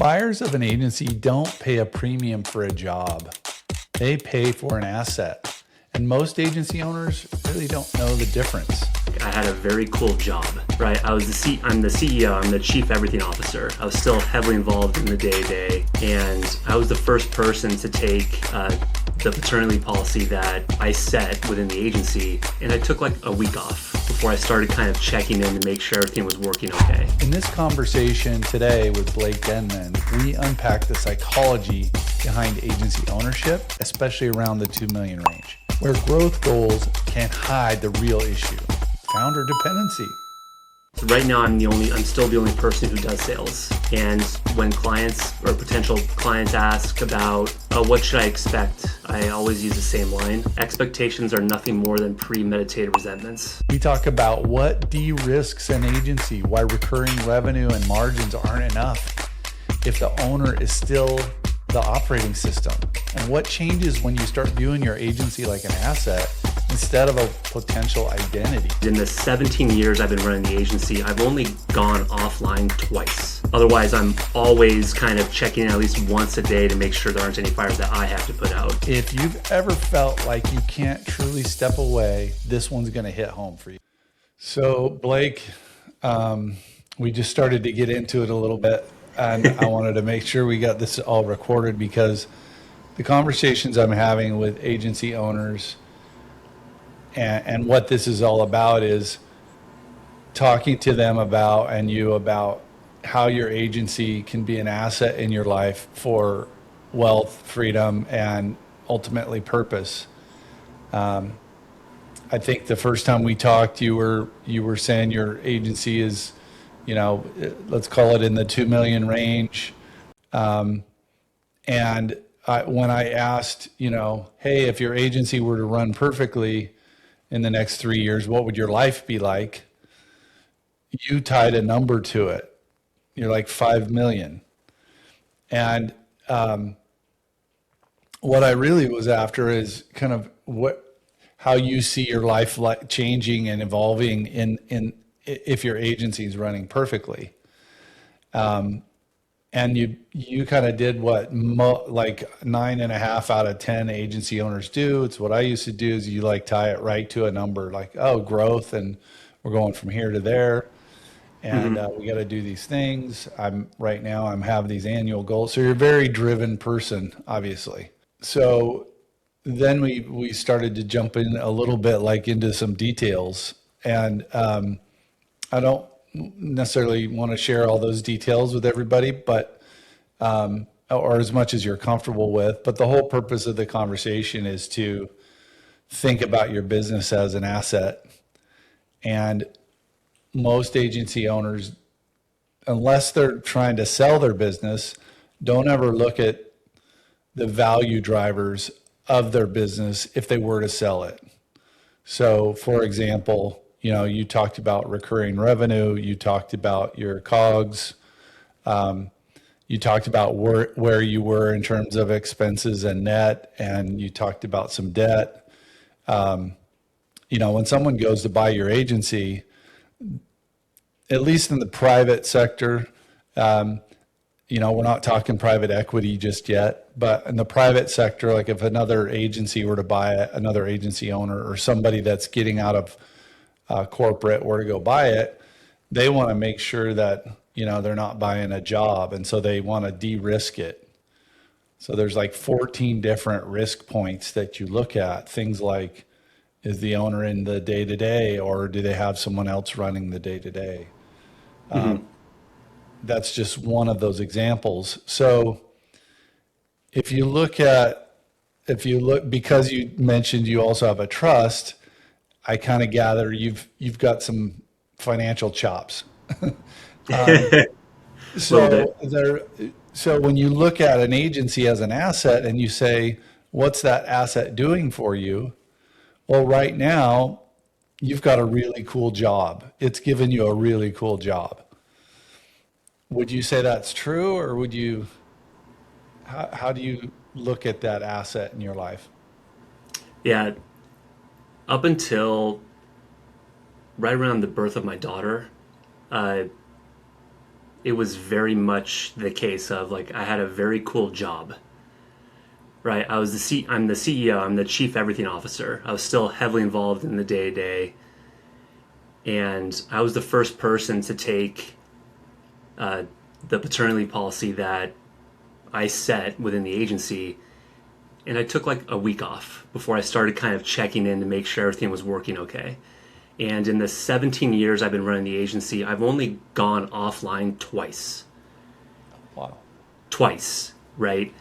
Buyers of an agency don't pay a premium for a job. They pay for an asset. And most agency owners really don't know the difference. I had a very cool job, right? I'm the CEO, I'm the chief everything officer. I was still heavily involved in the day-to-day, and I was the first person to take the paternity leave policy that I set within the agency, and I took like a week off before I started kind of checking in to make sure everything was working okay. In this conversation today with Blake Denman, we unpack the psychology behind agency ownership, especially around the 2 million range, where growth goals can hide the real issue, founder dependency. So right now, I'm still the only person who does sales. And when clients or potential clients ask about what should I expect, I always use the same line. Expectations are nothing more than premeditated resentments. We talk about what de-risks an agency, why recurring revenue and margins aren't enough if the owner is still the operating system, and what changes when you start viewing your agency like an asset instead of a potential identity. In the 17 years I've been running the agency, I've only gone offline twice. Otherwise, I'm always kind of checking in at least once a day to make sure there aren't any fires that I have to put out. If you've ever felt like you can't truly step away, this one's going to hit home for you. So Blake, we just started to get into it a little bit, and I wanted to make sure we got this all recorded because the conversations I'm having with agency owners and what this is all about is talking to them about and you about how your agency can be an asset in your life for wealth, freedom, and ultimately purpose. I think the first time we talked, you were saying your agency is, let's call it in the 2 million range. And when I asked, hey, if your agency were to run perfectly in the next 3 years, what would your life be like? You tied a number to it. You're like 5 million. And what I really was after is kind of how you see your life changing and evolving in if your agency is running perfectly. And you kind of did what like 9.5 out of 10 agency owners do. It's what I used to do is you tie it right to a number like, oh, growth, and we're going from here to there. And we got to do these things. I'm have these annual goals. So you're a very driven person, obviously. So then we started to jump in a little bit into some details. And I don't necessarily want to share all those details with everybody, but or as much as you're comfortable with. But the whole purpose of the conversation is to think about your business as an asset. And most agency owners, unless they're trying to sell their business, don't ever look at the value drivers of their business if they were to sell it. So, for example, you talked about recurring revenue, you talked about your COGS, you talked about where you were in terms of expenses and net, and you talked about some debt. When someone goes to buy your agency, at least in the private sector, we're not talking private equity just yet, but in the private sector, like if another agency were to buy it, another agency owner or somebody that's getting out of corporate were to go buy it, they want to make sure that, they're not buying a job. And so they want to de-risk it. So there's 14 different risk points that you look at. Things like, is the owner in the day-to-day or do they have someone else running the day-to-day? That's just one of those examples. So if you look, because you mentioned you also have a trust, I kind of gather you've got some financial chops. So when you look at an agency as an asset and you say, what's that asset doing for you? Well, right now you've got a really cool job. It's given you a really cool job. Would you say that's true, or how do you look at that asset in your life? Yeah, up until right around the birth of my daughter, it was very much the case of like I had a very cool job, right? I'm the CEO, I'm the chief everything officer. I was still heavily involved in the day to day, and I was the first person to take uh, the paternity policy that I set within the agency. And I took like a week off before I started kind of checking in to make sure everything was working okay. And in the 17 years I've been running the agency, I've only gone offline twice. Wow. Twice, right?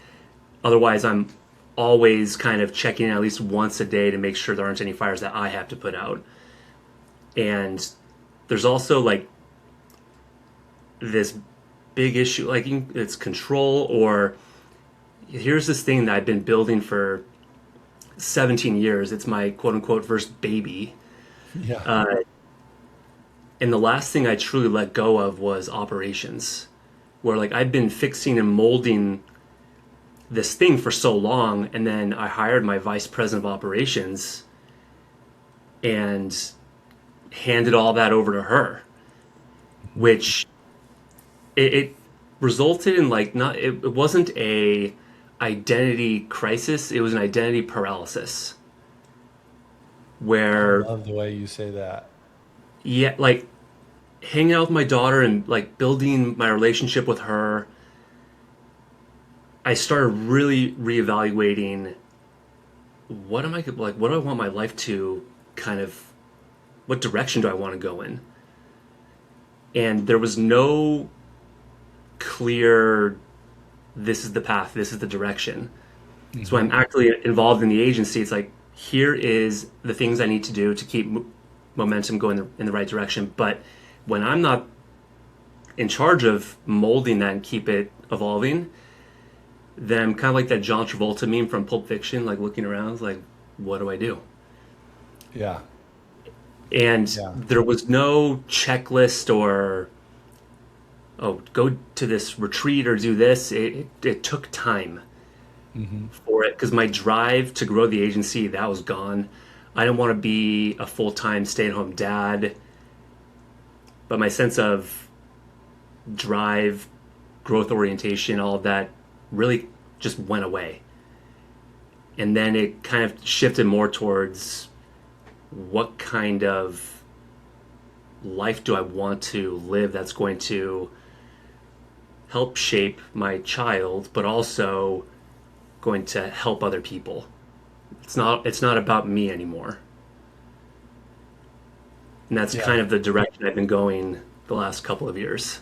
Otherwise, I'm always kind of checking in at least once a day to make sure there aren't any fires that I have to put out. And there's also like this big issue, like it's control, or here's this thing that I've been building for 17 years. It's my quote unquote first baby. Yeah. And the last thing I truly let go of was operations, where like I've been fixing and molding this thing for so long. And then I hired my vice president of operations and handed all that over to her, which it resulted in like not, it wasn't a identity crisis. It was an identity paralysis I where, love the way you say that. yeah, like hanging out with my daughter and like building my relationship with her, I started really reevaluating what am I like, what do I want my life to kind of, what direction do I want to go in? And there was no clear, this is the path, this is the direction. So Hmm. I'm actively involved in the agency. It's like, here is the things I need to do to keep momentum going in the right direction. But when I'm not in charge of molding that and keep it evolving, then I'm kind of like that John Travolta meme from Pulp Fiction, like looking around, like, what do I do? Yeah. And Yeah. there was no checklist or, oh, go to this retreat or do this. It took time Hmm. for it because my drive to grow the agency, that was gone. I didn't want to be a full-time stay-at-home dad, but my sense of drive, growth orientation, all of that really just went away. And then it kind of shifted more towards what kind of life do I want to live that's going to help shape my child, but also going to help other people. It's not about me anymore. And that's Yeah. kind of the direction I've been going the last couple of years.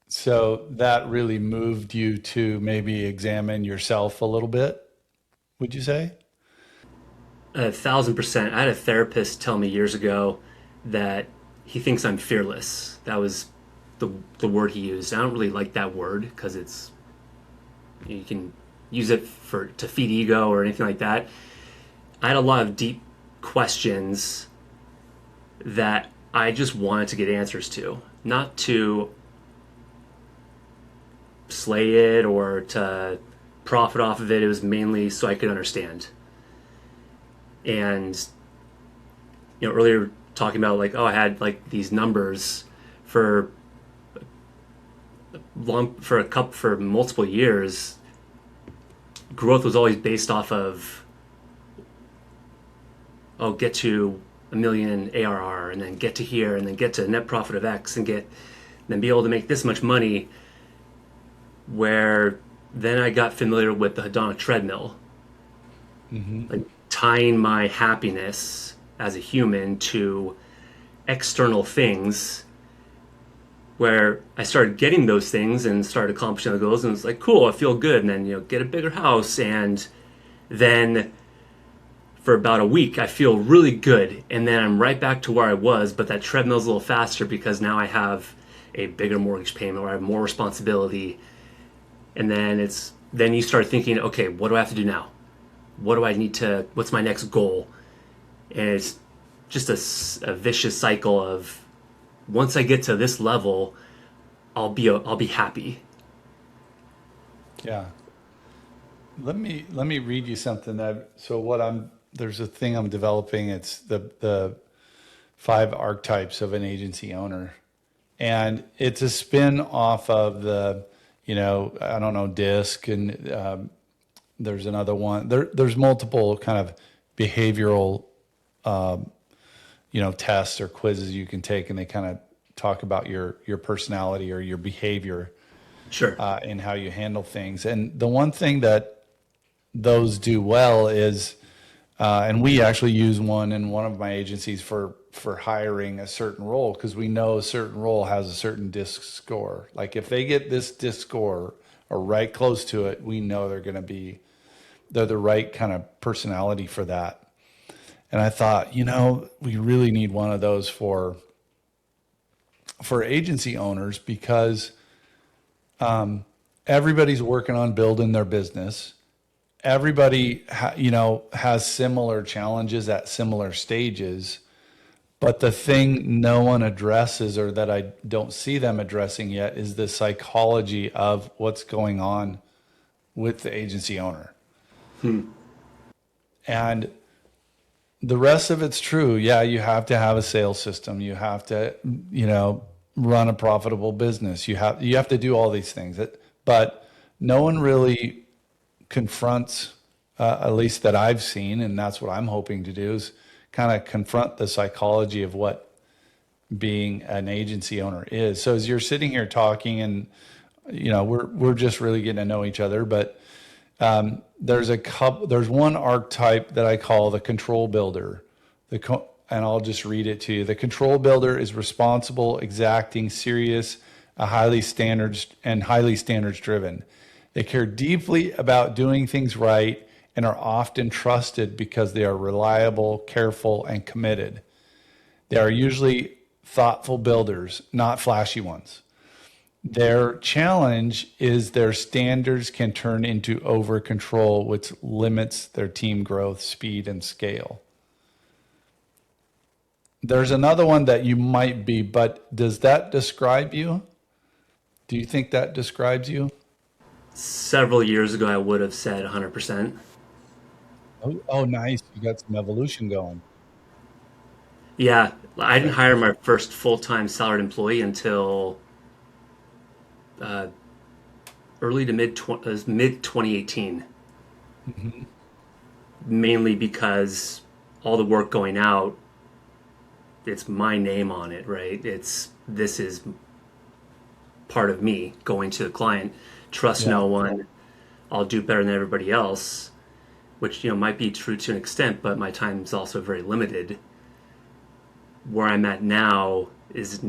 So that really moved you to maybe examine yourself a little bit, would you say? 1,000%. I had a therapist tell me years ago that he thinks I'm fearless. That was the word he used. I don't really like that word because it's, you can use it for to feed ego or anything like that. I had a lot of deep questions that I just wanted to get answers to, not to slay it or to profit off of it. It was mainly so I could understand. And earlier talking about like, oh, I had like these numbers for for multiple years. Growth was always based off of, oh, get to a million ARR and then get to here and then get to net profit of X and then be able to make this much money. Where then I got familiar with the hedonic treadmill, Hmm. like tying my happiness as a human to external things, where I started getting those things and started accomplishing the goals, and it's like, cool, I feel good, and then get a bigger house, and then for about a week I feel really good, and then I'm right back to where I was, but that treadmill's a little faster because now I have a bigger mortgage payment or I have more responsibility, and then you start thinking, okay, what do I have to do now? What do I need to? What's my next goal? And it's just a vicious cycle of once I get to this level, I'll be happy. Yeah. Let me read you something that so what I'm there's a thing I'm developing. It's the five archetypes of an agency owner. and it's a spin off of the, I don't know, DISC, and there's another one. There's multiple kind of behavioral, tests or quizzes you can take, and they kind of talk about your personality or your behavior Sure. and how you handle things. And the one thing that those do well is, and we actually use one in one of my agencies for hiring a certain role, because we know a certain role has a certain DISC score. Like if they get this DISC score or right close to it, we know they're the right kind of personality for that. And I thought, we really need one of those for agency owners, because everybody's working on building their business. Everybody, has similar challenges at similar stages. But the thing no one addresses, or that I don't see them addressing yet, is the psychology of what's going on with the agency owner. And the rest of it's true. Yeah, you have to have a sales system. You have to, run a profitable business. You have to do all these things. But no one really confronts, at least that I've seen, and that's what I'm hoping to do, is kind of confront the psychology of what being an agency owner is. So as you're sitting here talking, and we're just really getting to know each other, but there's one archetype that I call the control builder. And I'll just read it to you. The control builder is responsible, exacting, serious, highly standards driven. They care deeply about doing things right and are often trusted because they are reliable, careful, and committed. They are usually thoughtful builders, not flashy ones. Their challenge is their standards can turn into over control, which limits their team growth, speed, and scale. There's another one that you might be, but does that describe you? Do you think that describes you? Several years ago, I would have said 100%. Oh, nice. You got some evolution going. Yeah, I didn't hire my first full-time salaried employee until uh, early to mid 2018. Mainly because all the work going out, it's my name on it, right? This is part of me going to the client. Trust Yeah. no one. I'll do better than everybody else, which might be true to an extent, but my time is also very limited. Where I'm at now is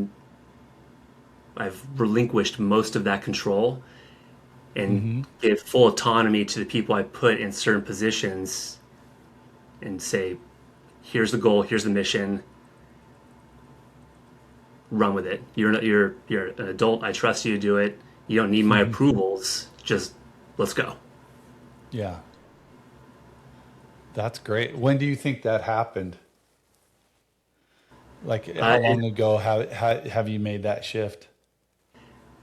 I've relinquished most of that control and give full autonomy to the people I put in certain positions, and say, here's the goal, here's the mission, run with it. You're an adult. I trust you to do it. You don't need my approvals. Just let's go. Yeah. That's great. When do you think that happened? Like how long ago have you made that shift?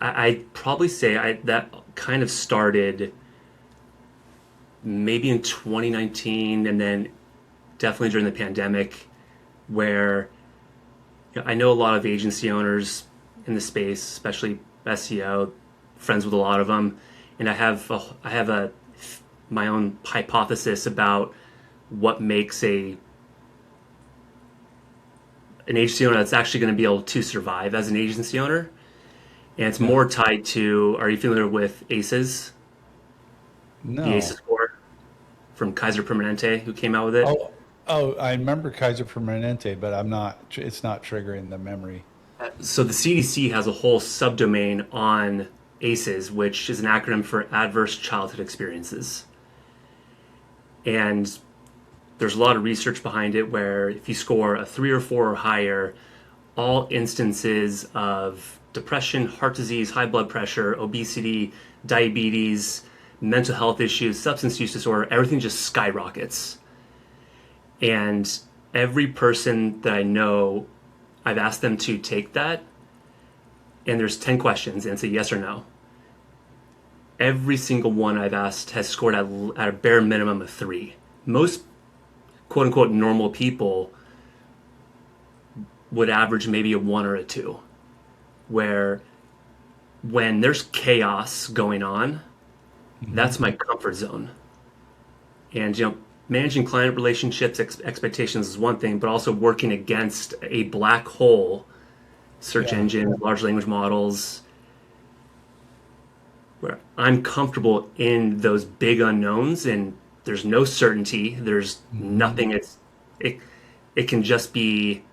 I'd probably say that kind of started maybe in 2019, and then definitely during the pandemic, where I know a lot of agency owners in the space, especially SEO, friends with a lot of them, and I have my own hypothesis about what makes an agency owner that's actually going to be able to survive as an agency owner. And it's more tied to, are you familiar with ACEs? The ACEs No. score from Kaiser Permanente, who came out with it. I remember Kaiser Permanente, but it's not triggering the memory. So the CDC has a whole subdomain on ACEs, which is an acronym for Adverse Childhood Experiences. And there's a lot of research behind it, where if you score a 3 or 4 or higher, all instances of depression, heart disease, high blood pressure, obesity, diabetes, mental health issues, substance use disorder, everything just skyrockets. And every person that I know, I've asked them to take that, and there's 10 questions, and it's a yes or no. Every single one I've asked has scored at a bare minimum of 3. Most quote unquote normal people would average maybe a 1 or a 2. where when there's chaos going on, Mhm. that's my comfort zone. And managing client relationships, expectations is one thing, but also working against a black hole, search Yeah. engines, large language models, where I'm comfortable in those big unknowns and there's no certainty, there's Mhm. nothing. It it can just be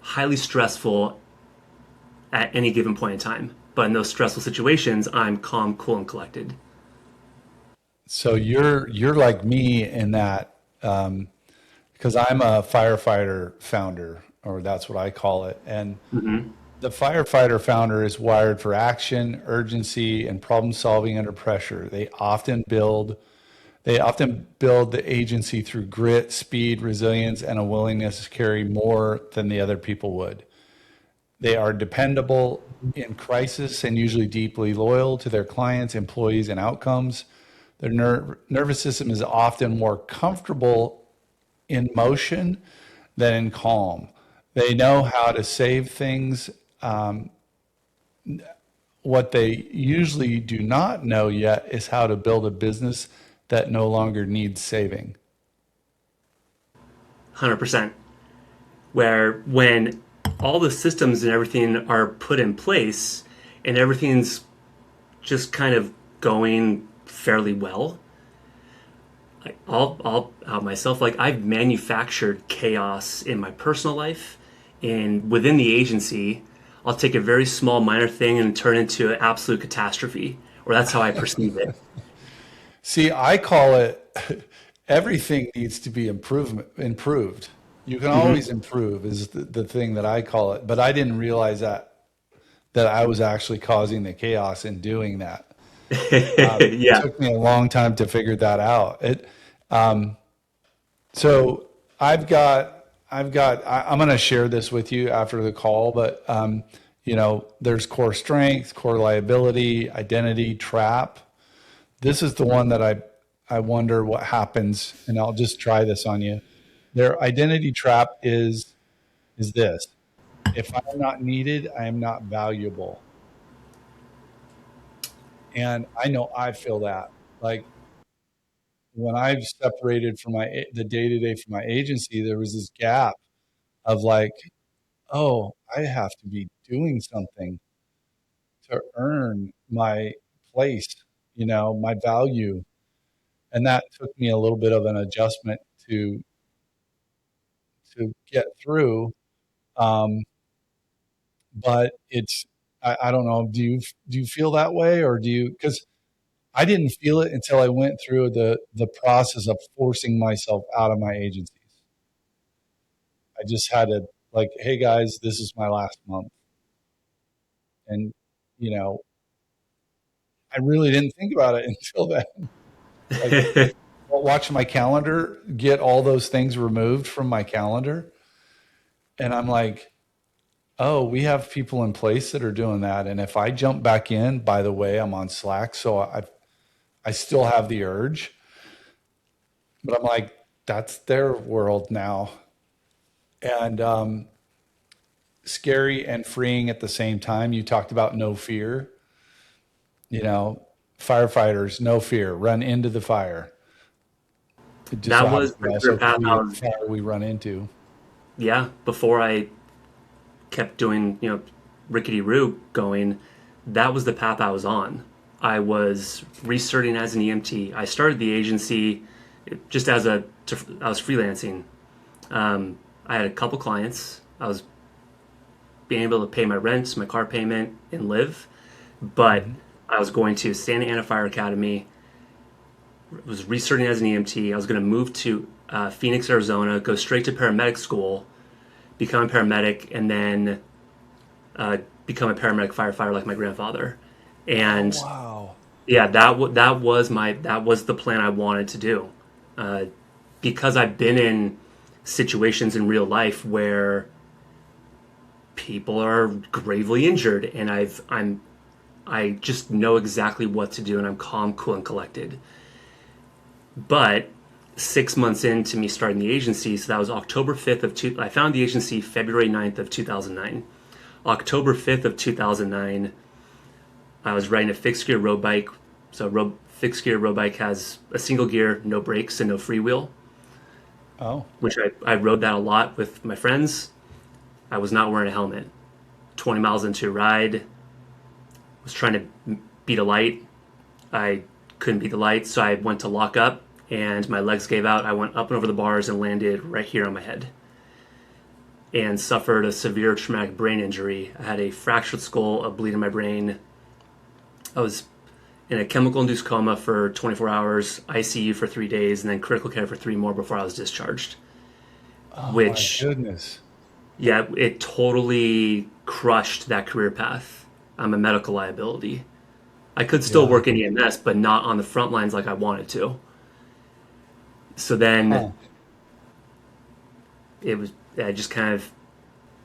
highly stressful at any given point in time. But in those stressful situations, I'm calm, cool, and collected. So you're like me in that, because I'm a firefighter founder, or that's what I call it. And Hmm. the firefighter founder is wired for action, urgency, and problem solving under pressure. They often build the agency through grit, speed, resilience, and a willingness to carry more than the other people would. They are dependable in crisis and usually deeply loyal to their clients, employees, and outcomes. Their nervous system is often more comfortable in motion than in calm. They know how to save things. What they usually do not know yet is how to build a business that no longer needs saving. 100%. Where when all the systems and everything are put in place and everything's just kind of going fairly well, I'll out myself. Like I've manufactured chaos in my personal life and within the agency. I'll take a very small, minor thing and turn it into an absolute catastrophe, or that's how I perceive it. See, I call it everything needs to be improved. You can Hmm. always improve is the thing that I call it, but I didn't realize that I was actually causing the chaos in doing that. It Yeah, took me a long time to figure that out. So I'm going to share this with you after the call, but there's core strength, core liability, identity trap. This is the one that I wonder what happens, and I'll just try this on you. Their identity trap is this: if I am not needed, I am not valuable. And I know I feel that. Like when I've separated from the day to day from my agency, there was this gap of like, oh, I have to be doing something to earn my place, my value. And that took me a little bit of an adjustment to get through. Um, but I don't know. Do you feel that way, or do you? Because I didn't feel it until I went through the process of forcing myself out of my agencies. I just had to like, hey guys, this is my last month, and you know, I really didn't think about it until then. Like watching my calendar get all those things removed from my calendar, and I'm like, oh, we have people in place that are doing that. And if I jump back in, by the way, I'm on Slack, so I still have the urge, but I'm like, that's their world now, and scary and freeing at the same time. You talked about no fear, you know, firefighters, no fear, run into the fire. It just so that happens was we the career also path I create was. fire we run into. Yeah, before I kept doing, rickety root going, that was the path I was on. I was recerting as an EMT. I started the agency just I was freelancing. I had a couple clients. I was being able to pay my rent, my car payment, and live. But Mhm. I was going to Santa Ana Fire Academy. Was recerting as an EMT. I was going to move to Phoenix, Arizona, go straight to paramedic school, become a paramedic, and then uh, become a paramedic firefighter like my grandfather. Oh And wow. yeah, that was the plan I wanted to do, uh, because I've been in situations in real life where people are gravely injured, and I just know exactly what to do, and I'm calm, cool, and collected. But 6 months into me starting the agency, so that was October 5th of two. I found the agency February 9th of 2009. October 5th of 2009, I was riding a fixed gear road bike. So fixed gear road bike has a single gear, no brakes, and no freewheel, Oh, which I rode that a lot with my friends. I was not wearing a helmet. 20 miles into a ride, was trying to beat a light. I couldn't beat the light, so I went to lock up and my legs gave out. I went up and over the bars and landed right here on my head and suffered a severe traumatic brain injury. I had a fractured skull, a bleed in my brain. I was in a chemical induced coma for 24 hours, ICU for 3 days, and then critical care for 3 more before I was discharged. oh my Which, goodness. yeah, it totally crushed that career path. I'm a medical liability. I could still Yeah. work in EMS, but not on the front lines like I wanted to. So then Huh. I just kind of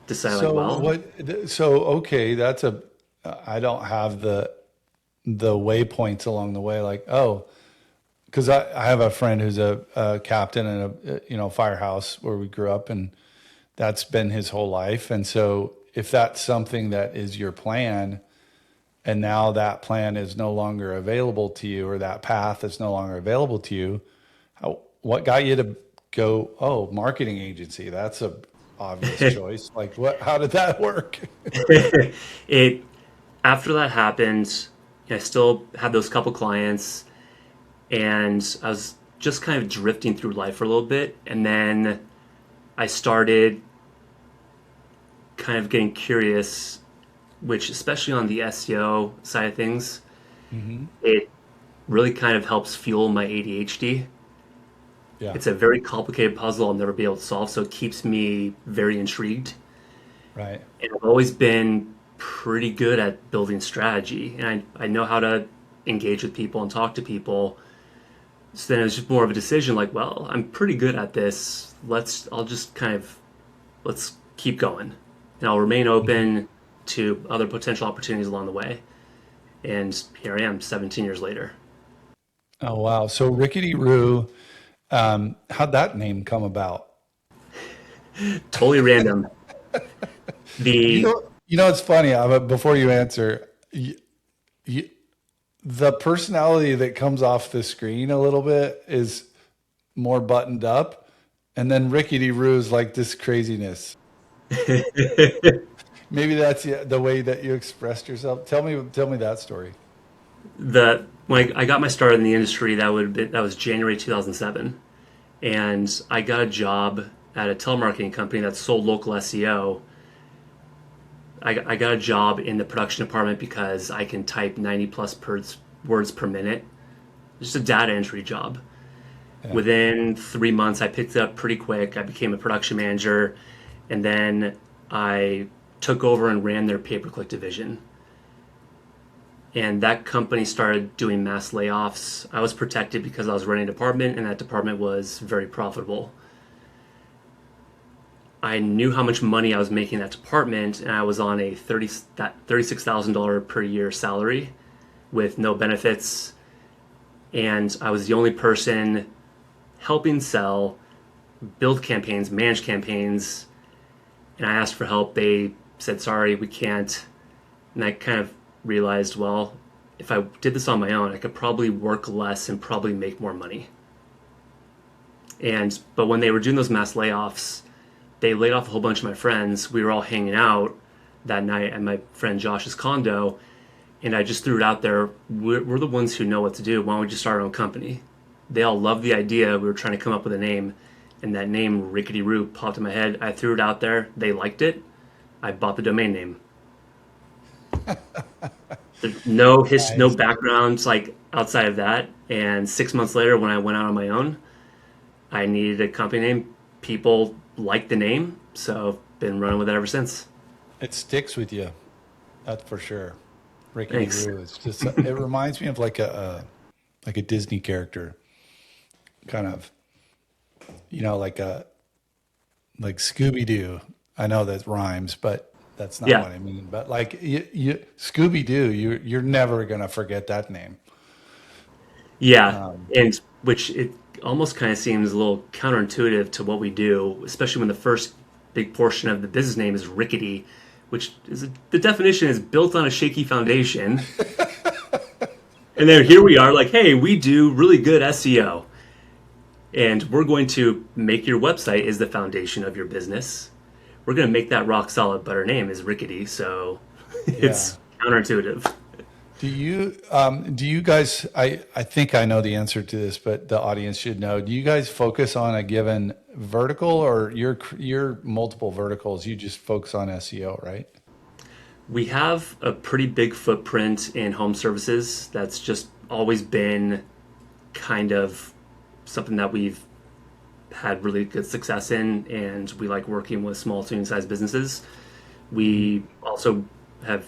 decided, like, So well, so okay, I don't have the waypoints along the way, like, oh, because I have a friend who's a captain in a firehouse where we grew up, and that's been his whole life. And so if that's something that is your plan, and now that plan is no longer available to you, or that path is no longer available to you, what got you to go, oh, marketing agency? That's a obvious choice. Like, how did that work? it after that happened, I still had those couple clients, and I was just kind of drifting through life for a little bit, and then I started kind of getting curious, which especially on the SEO side of things, Hmm. it really kind of helps fuel my ADHD. Yeah, It's a very complicated puzzle I'll never be able to solve, so it keeps me very intrigued. right. And I've always been pretty good at building strategy, and I know how to engage with people and talk to people. So then it was just more of a decision, like, well, I'm pretty good at this. I'll just kind of let's keep going, and I'll remain Mhm. open to other potential opportunities along the way. And here I am, 17 years later. Oh, wow. So Rickety Roo, how'd that name come about? Totally random. The It's funny. Before you answer, you, the personality that comes off the screen a little bit is more buttoned up, and then Rickety Roo is like this craziness. Maybe that's the way that you expressed yourself. Tell me that story. the when I got my start in the industry, that was January 2007, and I got a job at a telemarketing company that sold local SEO. I got a job in the production department because I can type 90 plus words per minute. Just a data entry job. Yeah. Within 3 months, I picked it up pretty quick. I became a production manager, and then I took over and ran their pay-per-click division. And that company started doing mass layoffs. I was protected because I was running a department, and that department was very profitable. I knew how much money I was making in that department, and I was on a $36,000 per year salary with no benefits. And I was the only person helping sell, build campaigns, manage campaigns. And I asked for help. They said, sorry, we can't. And I kind of realized, well, if I did this on my own, I could probably work less and probably make more money. But when they were doing those mass layoffs, they laid off a whole bunch of my friends. We were all hanging out that night at my friend Josh's condo, and I just threw it out there. We're the ones who know what to do. Why don't we just start our own company? They all loved the idea. We were trying to come up with a name, and that name, Rickety Roo, popped in my head. I threw it out there. They liked it. I bought the domain name. There's no Nice. background like outside of that. And 6 months later, when I went out on my own, I needed a company name. People liked the name, so I've been running with it ever since. It sticks with you. That's for sure. Rickety Thanks. Roo. It reminds me of like a Disney character, kind of, like Scooby Doo. I know that rhymes, but that's not Yeah, what I mean. But like Scooby Doo, you're never gonna forget that name. yeah, Um, and which it almost kind of seems a little counterintuitive to what we do, especially when the first big portion of the business name is rickety, which is the definition is built on a shaky foundation. And then here we are, like, hey, we do really good SEO, and we're going to make your website is the foundation of your business. We're going to make that rock solid, but our name is rickety, so Yeah. it's counterintuitive. Do you guys, I think I know the answer to this, but the audience should know. Do you guys focus on a given vertical, or your multiple verticals? You just focus on SEO, right? We have a pretty big footprint in home services. That's just always been kind of something that we've had really good success in, and we like working with small to medium-sized businesses. We also have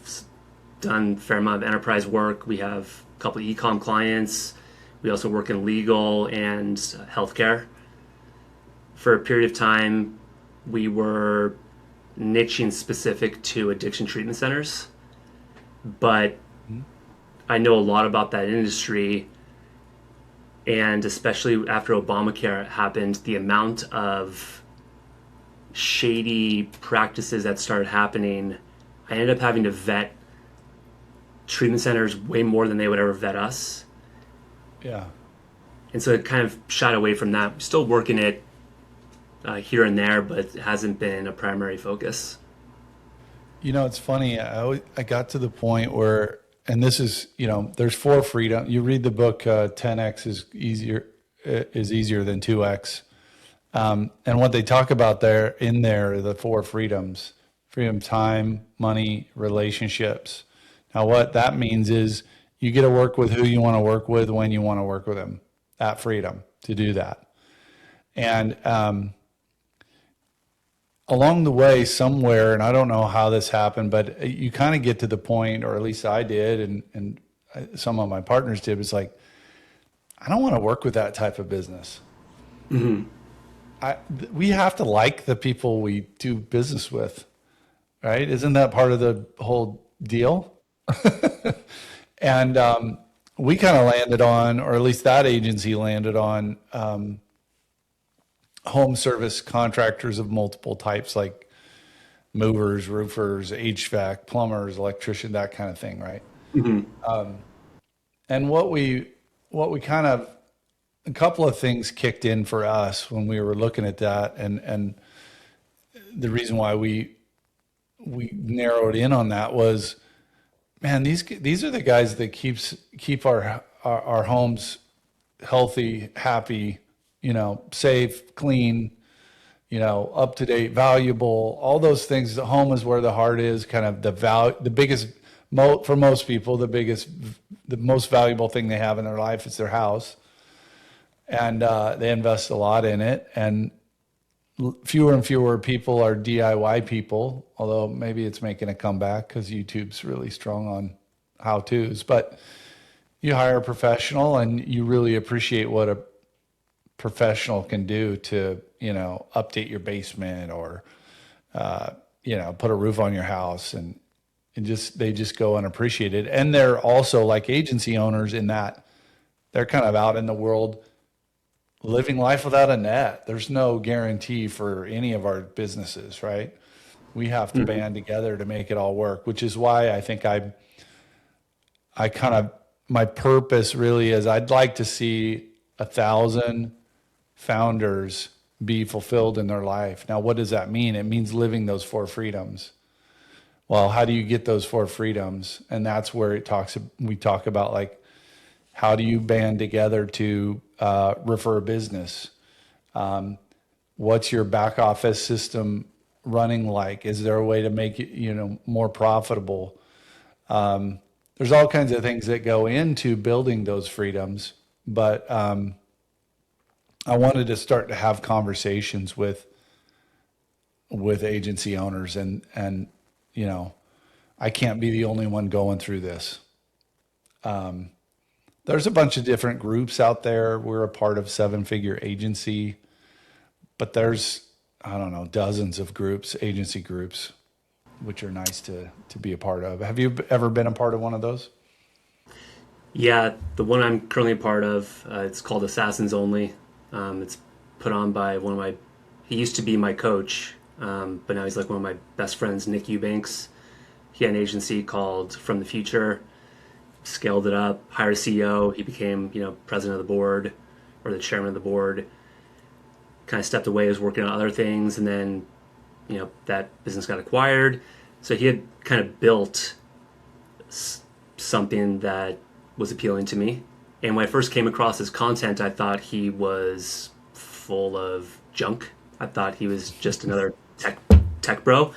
done a fair amount of enterprise work. We have a couple of e-com clients. We also work in legal and healthcare. For a period of time, we were niching specific to addiction treatment centers, but I know a lot about that industry, and especially after Obamacare happened, the amount of shady practices that started happening, I ended up having to vet treatment centers way more than they would ever vet us. Yeah. And so it kind of shied away from that. Still working it here and there, but it hasn't been a primary focus. It's funny. I got to the point where, and this is, there's four freedom. You read the book, 10x is easier than 2x. And what they talk about there, are the four freedoms: freedom, time, money, relationships. Now, what that means is you get to work with who you want to work with when you want to work with them. That freedom to do that. And along the way, somewhere, and I don't know how this happened, but you kind of get to the point, or at least I did, and some of my partners did, was like, I don't want to work with that type of business. Mm-hmm. We have to like the people we do business with, right? Isn't that part of the whole deal? And we kind of landed on, or at least that agency landed on, home service contractors of multiple types, like movers, roofers, HVAC, plumbers, electrician, that kind of thing, right? Mm-hmm. And what we kind of, a couple of things kicked in for us when we were looking at that, and the reason why we narrowed in on that was, man, these are the guys that keep our homes healthy, happy, safe, clean, up to date, valuable, all those things. The home is where the heart is, kind of the biggest, for most people, the most valuable thing they have in their life is their house. And they invest a lot in it. And fewer and fewer people are DIY people, although maybe it's making a comeback because YouTube's really strong on how-tos. But you hire a professional and you really appreciate what a professional can do to, update your basement, or, put a roof on your house, and they just go unappreciated. And they're also like agency owners in that they're kind of out in the world living life without a net. There's no guarantee for any of our businesses, right? We have to band together to make it all work, which is why I think I kind of, my purpose really is I'd like to see 1,000 founders be fulfilled in their life. Now, what does that mean? It means living those four freedoms. Well, how do you get those four freedoms? And that's where we talk about, like, how do you band together to refer business? What's your back office system running like? Is there a way to make it, more profitable? There's all kinds of things that go into building those freedoms, but I wanted to start to have conversations with agency owners, and I can't be the only one going through this. There's a bunch of different groups out there. We're a part of Seven Figure Agency, but there's, I don't know, dozens of groups, agency groups, which are nice to be a part of. Have you ever been a part of one of those? Yeah, the one I'm currently a part of, it's called Assassins Only. It's put on by he used to be my coach, but now he's like one of my best friends, Nick Eubanks. He had an agency called From the Future, scaled it up, hired a CEO. He became, president of the board or the chairman of the board. Kind of stepped away, was working on other things, and then, that business got acquired. So he had kind of built something that was appealing to me. And when I first came across his content, I thought he was full of junk. I thought he was just another tech bro.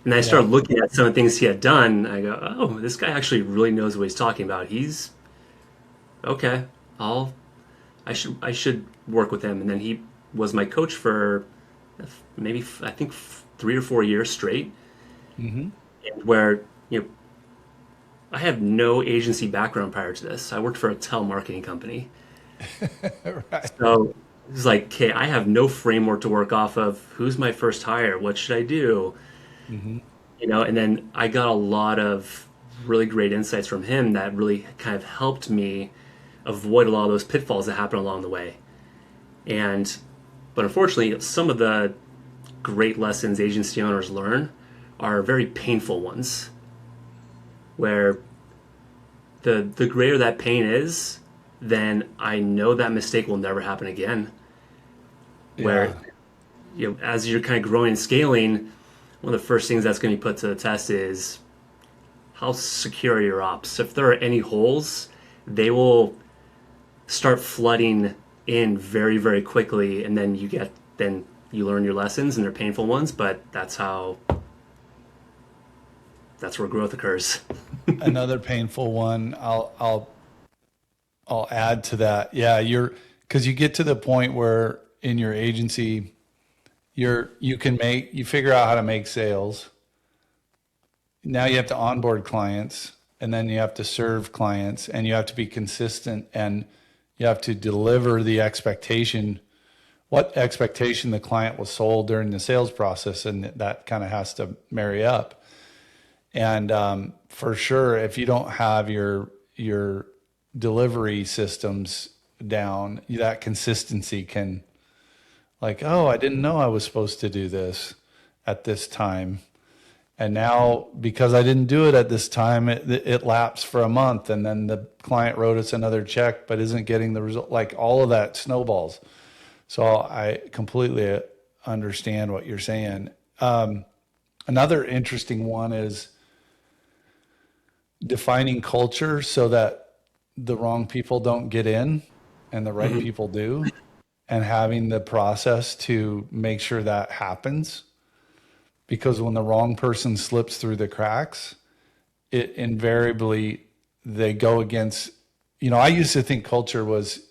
And I Yeah. started looking at some of the things he had done. I go, oh, this guy actually really knows what he's talking about. He's okay. I should work with him. And then he was my coach for maybe I think 3 or 4 years straight. Hmm. And where I have no agency background prior to this. I worked for a telemarketing company. Right. So it was like, okay, I have no framework to work off of. Who's my first hire? What should I do? Hmm. And then I got a lot of really great insights from him that really kind of helped me avoid a lot of those pitfalls that happen along the way. And, but unfortunately, some of the great lessons agency owners learn are very painful ones, where the greater that pain is, then I know that mistake will never happen again. Where, Yeah. as you're kind of growing and scaling, one of the first things that's going to be put to the test is how secure are your ops. If there are any holes, they will start flooding in very, very quickly, and then you learn your lessons, and they're painful ones, but that's where growth occurs. Another painful one. I'll add to that. Yeah, because you get to the point where in your agency you figure out how to make sales. Now you have to onboard clients, and then you have to serve clients, and you have to be consistent, and you have to deliver the expectation, what expectation the client was sold during the sales process, and that kind of has to marry up. And for sure, if you don't have your delivery systems down, that consistency can, like, oh, I didn't know I was supposed to do this at this time. And now, because I didn't do it at this time, it lapsed for a month, and then the client wrote us another check, but isn't getting the result. Like, all of that snowballs. So I completely understand what you're saying. Another interesting one is defining culture so that the wrong people don't get in and the right Mhm. people do, and having the process to make sure that happens. Because when the wrong person slips through the cracks, it invariably, they go against, I used to think culture was,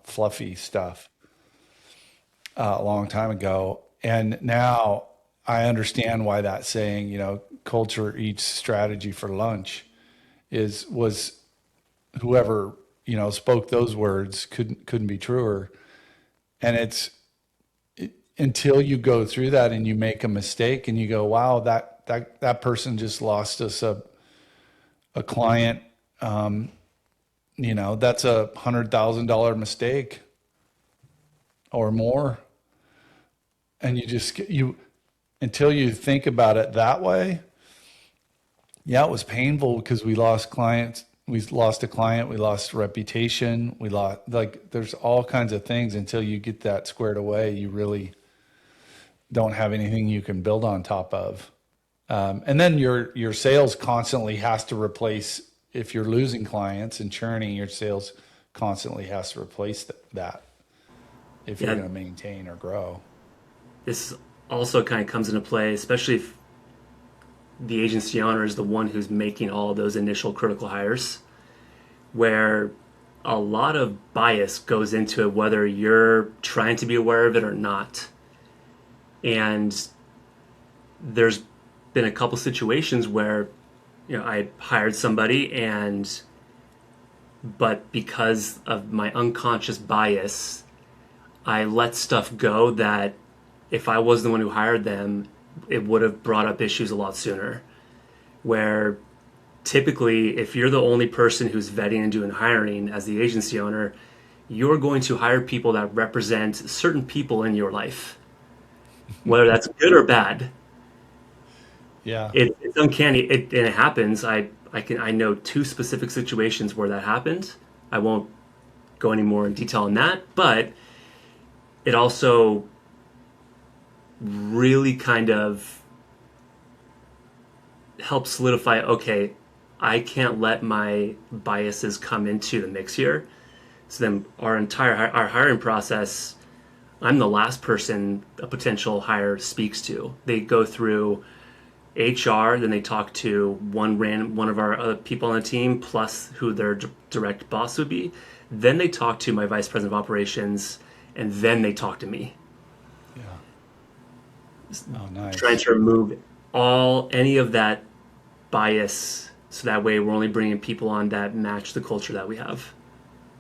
fluffy stuff a long time ago. And now I understand why that saying, culture eats strategy for lunch was whoever, spoke those words couldn't be truer. And until you go through that and you make a mistake and you go, wow, that person just lost us a client. That's $100,000 mistake or more. And until you think about it that way, yeah, it was painful because we lost clients. We lost a client. We lost reputation. We lost, like, there's all kinds of things. Until you get that squared away, you really don't have anything you can build on top of. And then your sales constantly has to replace, if you're losing clients and churning, your sales constantly has to replace that if you're Yeah, going to maintain or grow. this also kind of comes into play, especially if the agency owner is the one who's making all of those initial critical hires, where a lot of bias goes into it, whether you're trying to be aware of it or not. And there's been a couple situations where, I hired somebody, but because of my unconscious bias, I let stuff go that if I was the one who hired them, it would have brought up issues a lot sooner. Where typically, if you're the only person who's vetting and doing hiring as the agency owner, you're going to hire people that represent certain people in your life, whether that's good or bad. Yeah. it's uncanny. And it happens. I know two specific situations where that happened. I won't go any more in detail on that, but it also really kind of helps solidify, okay, I can't let my biases come into the mix here. So then our hiring process, I'm the last person a potential hire speaks to. They go through HR, then they talk to one of our other people on the team, plus who their direct boss would be. Then they talk to my vice president of operations, and then they talk to me, Yeah. Oh, trying nice. to remove any of that bias, so that way we're only bringing people on that match the culture that we have.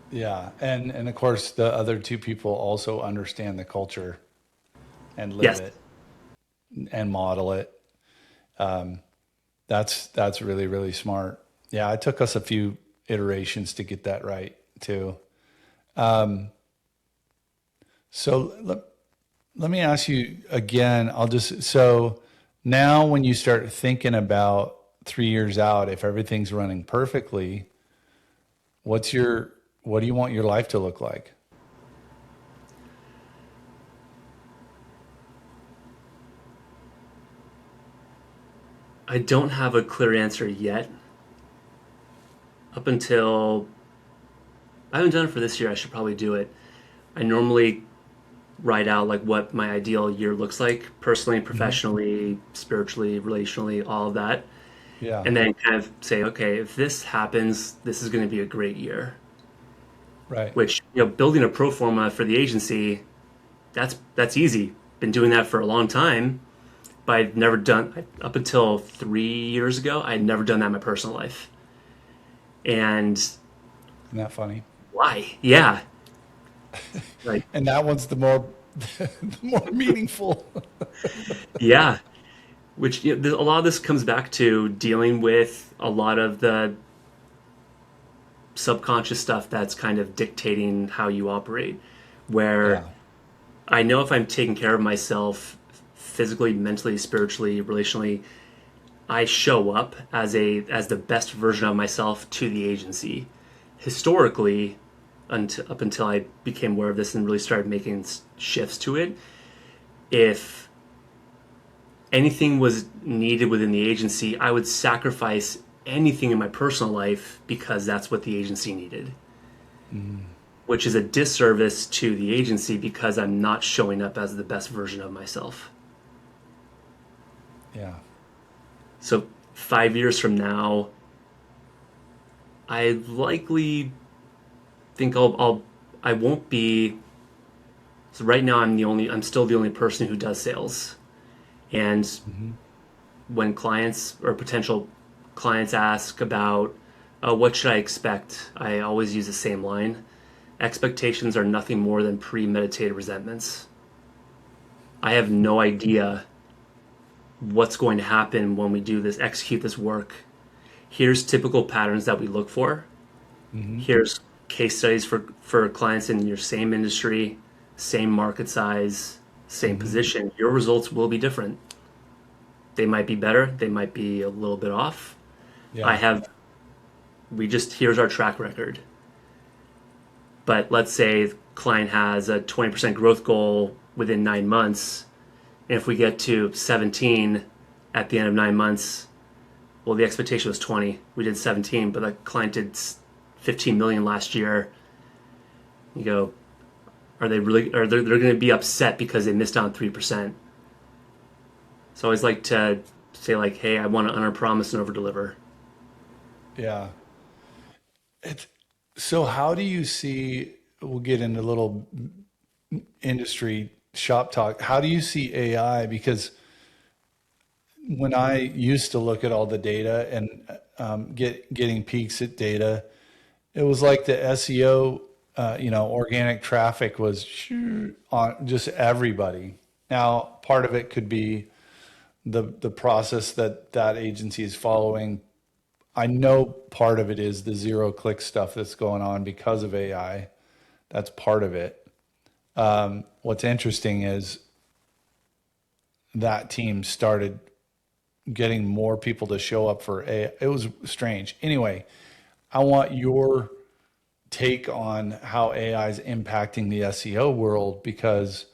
Yeah. And of course, the other two people also understand the culture and live Yes, it and model it. Um, that's really, really smart. Yeah, it took us a few iterations to get that right too. Um, so let me ask you again. So now when you start thinking about 3 years out, if everything's running perfectly, what's your, what do you want your life to look like? I don't have a clear answer yet. Up until I haven't done it for this year, I should probably do it. I normally write out like what my ideal year looks like, personally, Hmm. professionally, spiritually, relationally, all of that, Yeah, and then kind of say, okay, if this happens, this is going to be a great year. right. Which, building a pro forma for the agency, that's easy. Been doing that for a long time, but I've never done up until 3 years ago. I had never done that in my personal life, and Isn't that funny? why? Yeah, like And that one's the more the more meaningful. yeah. Which, a lot of this comes back to dealing with a lot of the subconscious stuff that's kind of dictating how you operate. Where Yeah. I know if I'm taking care of myself physically, mentally, spiritually, relationally, I show up as the best version of myself to the agency. Historically, up until I became aware of this and really started making shifts to it, if anything was needed within the agency, I would sacrifice anything in my personal life because that's what the agency needed, Mm, which is a disservice to the agency because I'm not showing up as the best version of myself. yeah. So 5 years from now, I likely think I won't be. So right now, I'm still the only person who does sales. And Hmm. when clients or potential clients ask about what should I expect, I always use the same line. Expectations are nothing more than premeditated resentments. I have no idea what's going to happen when we do this, execute this work. Here's typical patterns that we look for. Hmm. Here's case studies for clients in your same industry, same market size, same Hmm. position. Your results will be different. They might be better, they might be a little bit off. I Yeah. have, here's our track record. But let's say the client has a 20% growth goal within 9 months. And if we get to 17 at the end of 9 months, well, the expectation was 20. We did 17, but the client did 15 million last year. You go, are they really, are they're going to be upset because they missed out on 3%. So I always like to say like, hey, I want to under promise and over deliver. Yeah. It's, so how do you see, we'll get into a little industry shop talk. How do you see AI? Because when I used to look at all the data and getting peeks at data, it was like the SEO, organic traffic was on just everybody. Now, part of it could be the process that that agency is following. I know part of it is the zero click stuff that's going on because of AI. That's part of it. What's interesting is that team started getting more people to show up for a. It was strange. Anyway, I want your take on how AI is impacting the SEO world because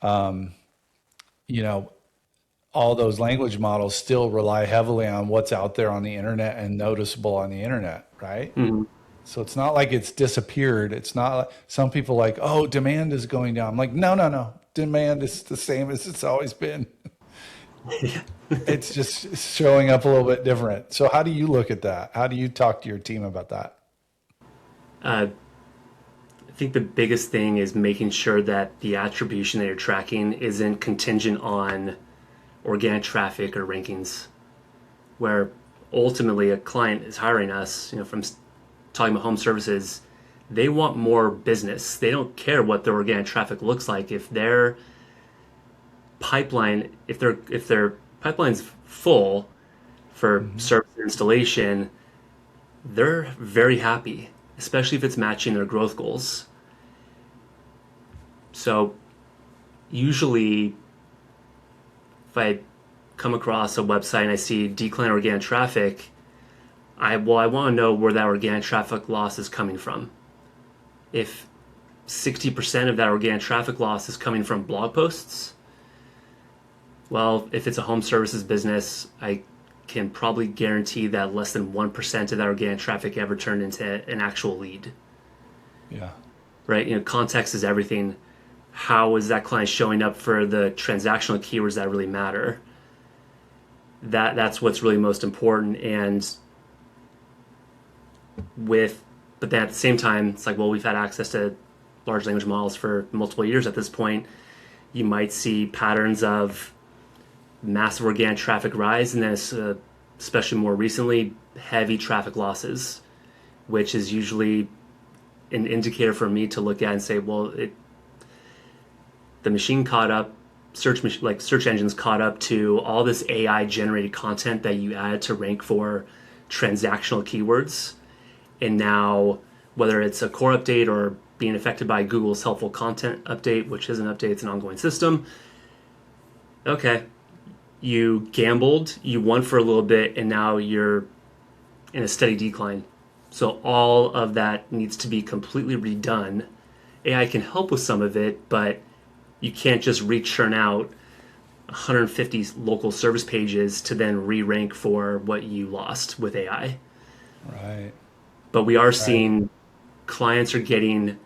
you know all those language models still rely heavily on what's out there on the internet and noticeable on the internet, right? Mhm. So it's not like it's disappeared. It's not like some people like, oh, demand is going down. I'm like, no, no, no. Demand is the same as it's always been. It's just showing up a little bit different. So how do you look at that? How do you talk to your team about that? Uh, I think the biggest thing is making sure that the attribution that you're tracking isn't contingent on organic traffic or rankings, where ultimately a client is hiring us, from talking about home services, they want more business. They don't care what their organic traffic looks like. If their pipeline's full for Hmm. service installation, they're very happy, especially if it's matching their growth goals. So usually, if I come across a website and I see decline organic traffic, I want to know where that organic traffic loss is coming from. If 60% of that organic traffic loss is coming from blog posts, well, if it's a home services business, I can probably guarantee that less than 1% of that organic traffic ever turned into an actual lead, Yeah. right? Context is everything. How is that client showing up for the transactional keywords that really matter? That's what's really most important. And with, but then at the same time, it's like, well, we've had access to large language models for multiple years at this point. You might see patterns of massive organic traffic rise, and then especially more recently, heavy traffic losses, which is usually an indicator for me to look at and say, well, the machine caught up, search engines caught up to all this AI generated content that you added to rank for transactional keywords, and now whether it's a core update or being affected by Google's helpful content update, which is an update, it's an ongoing system. Okay, you gambled, you won for a little bit, and now you're in a steady decline. So all of that needs to be completely redone. AI can help with some of it, but you can't just churn out 150 local service pages to then re-rank for what you lost with AI. Right. But we are Right. seeing clients are getting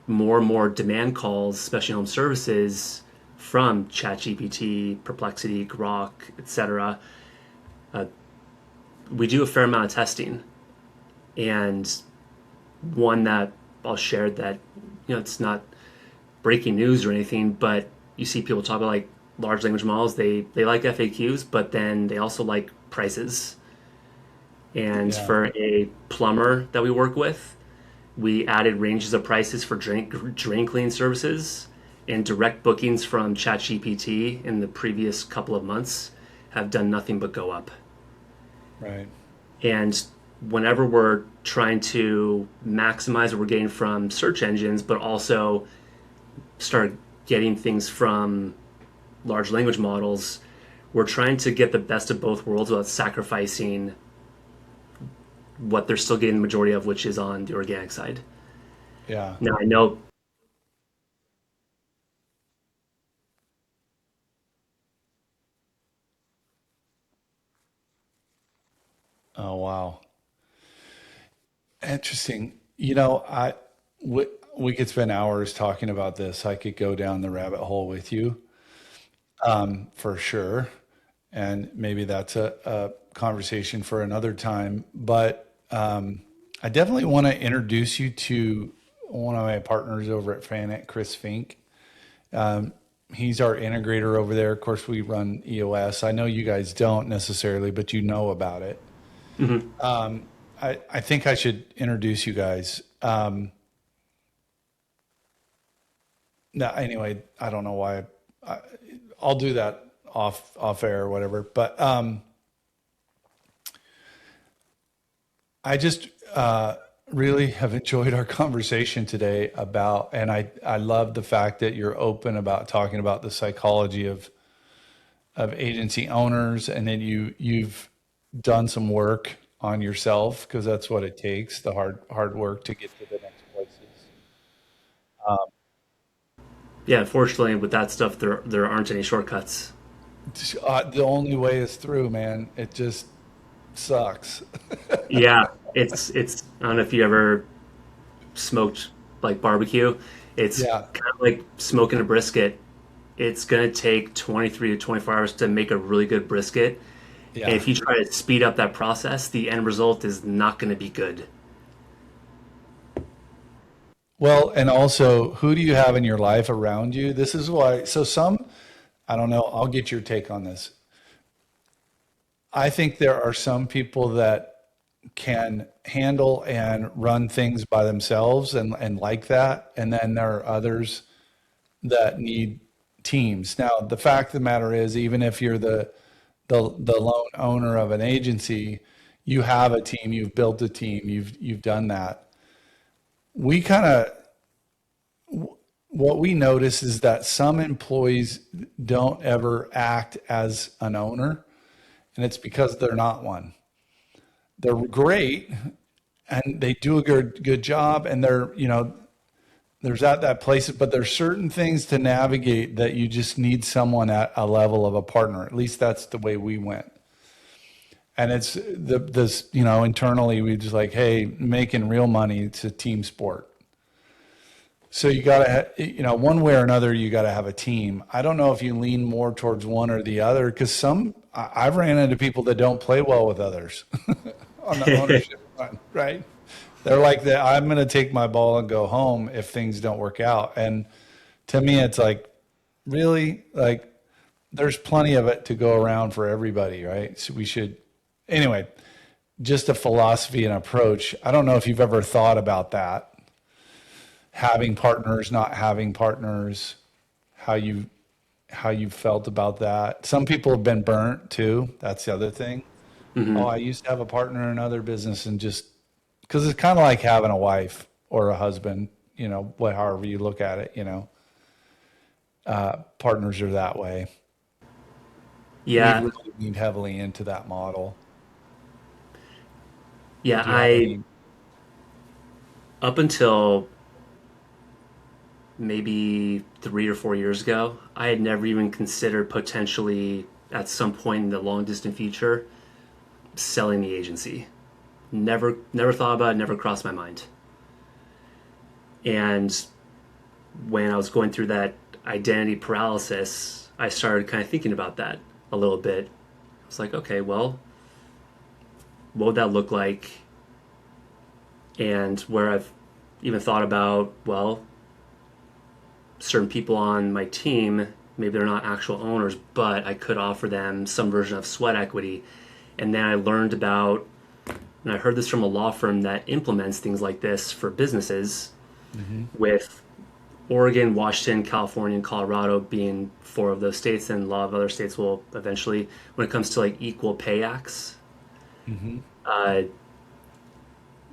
more and more demand calls, especially home services, from ChatGPT, Perplexity, Grok, etc. Uh, we do a fair amount of testing, and one that I'll share that it's not breaking news or anything, but you see people talk about like large language models. They like FAQs, but then they also like prices. And Yeah. for a plumber that we work with, we added ranges of prices for drain cleaning services, and direct bookings from ChatGPT in the previous couple of months have done nothing but go up. Right. And whenever we're trying to maximize what we're getting from search engines, but also start getting things from large language models, we're trying to get the best of both worlds without sacrificing what they're still getting the majority of, which is on the organic side. Yeah. Now, I know. Oh, wow. Interesting. We, we could spend hours talking about this. I could go down the rabbit hole with you, for sure. And maybe that's a conversation for another time. But I definitely want to introduce you to one of my partners over at Fanet, Chris Fink. He's our integrator over there. Of course, we run EOS. I know you guys don't necessarily, but you know about it. Mhm. I think I should introduce you guys. No, anyway, I don't know why. I, I'll do that off air or whatever. But I just really have enjoyed our conversation today about, and I love the fact that you're open about talking about the psychology of of agency owners, and then you've done some work on yourself because that's what it takes, the hard work to get to the next places. Yeah, unfortunately, with that stuff, there aren't any shortcuts. The only way is through, man. It just sucks. Yeah, it's. I don't know if you ever smoked like barbecue. It's Yeah, kind of like smoking a brisket. It's gonna take 23 to 24 hours to make a really good brisket. And yeah. if you try to speed up that process, the end result is not gonna be good. Well, and also, who do you have in your life around you? This is why. So I don't know. I'll get your take on this. I think there are some people that can handle and run things by themselves and like that. And then there are others that need teams. Now, the fact of the matter is, even if you're the lone owner of an agency, you have a team, you've built a team, you've done that. We kind of what we notice is that some employees don't ever act as an owner, and it's because they're not one. They're great and they do a good job, and there's at that place, but there's certain things to navigate that you just need someone at a level of a partner. At least that's the way we went. And it's this, internally we just like, hey, making real money, it's a team sport. So you got to, one way or another, you got to have a team. I don't know if you lean more towards one or the other, because I've ran into people that don't play well with others on the ownership front, right? They're like that. I'm going to take my ball and go home if things don't work out. And to me, it's like, really, like, there's plenty of it to go around for everybody, right? So we should, anyway, just a philosophy and approach. I don't know if you've ever thought about that, having partners, not having partners, how you felt about that. Some people have been burnt too. That's the other thing. Oh, Hmm. I used to have a partner in another business, and just because it's kind of like having a wife or a husband, however you look at it, partners are that way. We've Yeah, really leaned heavily into that model. yeah. Do you have I any? up until maybe 3 or 4 years ago, I had never even considered potentially at some point in the long distant future selling the agency. Never thought about it, never crossed my mind. And when I was going through that identity paralysis, I started kind of thinking about that a little bit. I was like, okay, well, what would that look like? And where I've even thought about, well, certain people on my team, maybe they're not actual owners, but I could offer them some version of sweat equity. And then I learned about, and I heard this from a law firm that implements things like this for businesses, Hmm. with Oregon, Washington, California, and Colorado being four of those states, and a lot of other states will eventually, when it comes to like equal pay acts, Hmm. uh,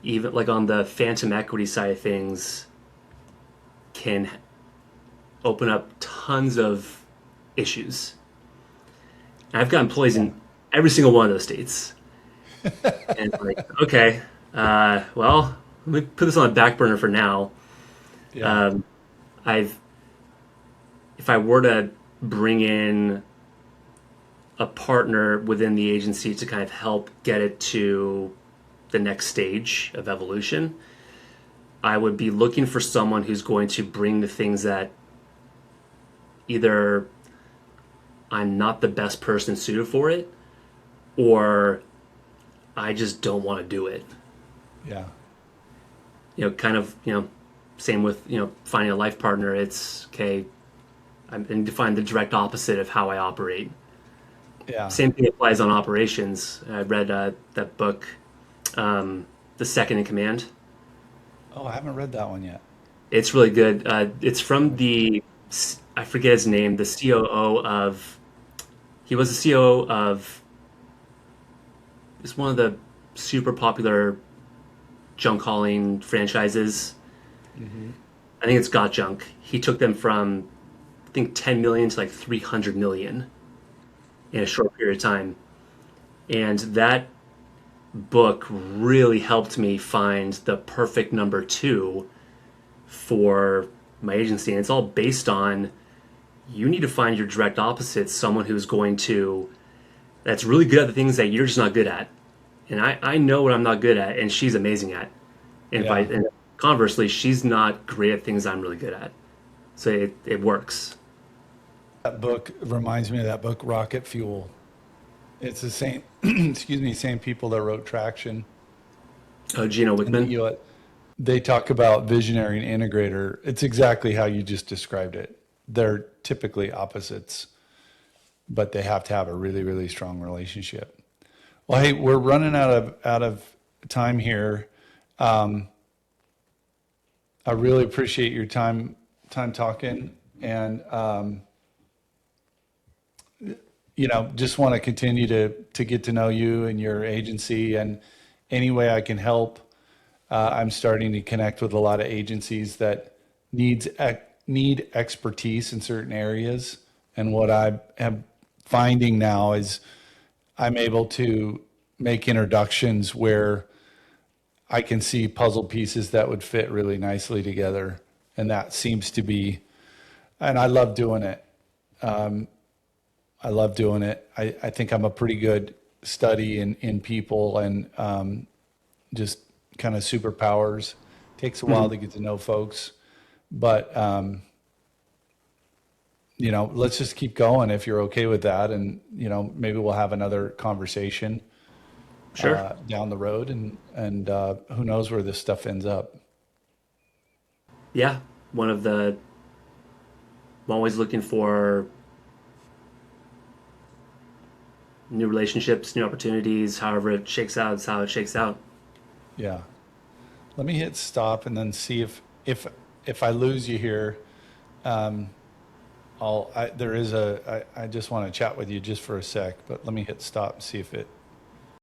even like on the phantom equity side of things, can open up tons of issues. And I've got employees Yeah. in every single one of those states, and like, okay, well, let me put this on a back burner for now. Yeah. Um, I've if I were to bring in a partner within the agency to kind of help get it to the next stage of evolution, I would be looking for someone who's going to bring the things that either I'm not the best person suited for it, or I just don't want to do it. Yeah. Kind of, same with, finding a life partner. It's okay. I need to find the direct opposite of how I operate. Yeah. Same thing applies on operations. I read that book, The Second in Command. Oh, I haven't read that one yet. It's really good. It's from I should. I forget his name, the COO of, he was the COO of, it's one of the super popular junk hauling franchises. Hmm. I think it's Got Junk. He took them from, I think, 10 million to like 300 million. in a short period of time. And that book really helped me find the perfect number two for my agency. And it's all based on you need to find your direct opposite, someone who's going to, that's really good at the things that you're just not good at. And I know what I'm not good at, and she's amazing at. Yeah. And conversely, she's not great at things I'm really good at. So it works. That book reminds me of that book, Rocket Fuel. It's the same, excuse me, same people that wrote Traction. Gino And Wickman. they talk about visionary and integrator. It's exactly how you just described it. They're typically opposites, but they have to have a really, really strong relationship. Well, hey, we're running out of time here. Um, I really appreciate your time talking, and just want to continue to get to know you and your agency, and any way I can help. I'm starting to connect with a lot of agencies that need expertise in certain areas, and what I am finding now is I'm able to make introductions where I can see puzzle pieces that would fit really nicely together. And that seems to be, and I love doing it. I love doing it. I think I'm a pretty good study in people, and just kind of superpowers. Takes a while Mhm. to get to know folks, but let's just keep going if you're okay with that. And, maybe we'll have another conversation Sure. down the road, and who knows where this stuff ends up. Yeah. One of the, I'm always looking for new relationships, new opportunities. However it shakes out, is how it shakes out. Yeah. Let me hit stop and then see if I lose you here. Um, I just want to chat with you just for a sec, but let me hit stop and see if it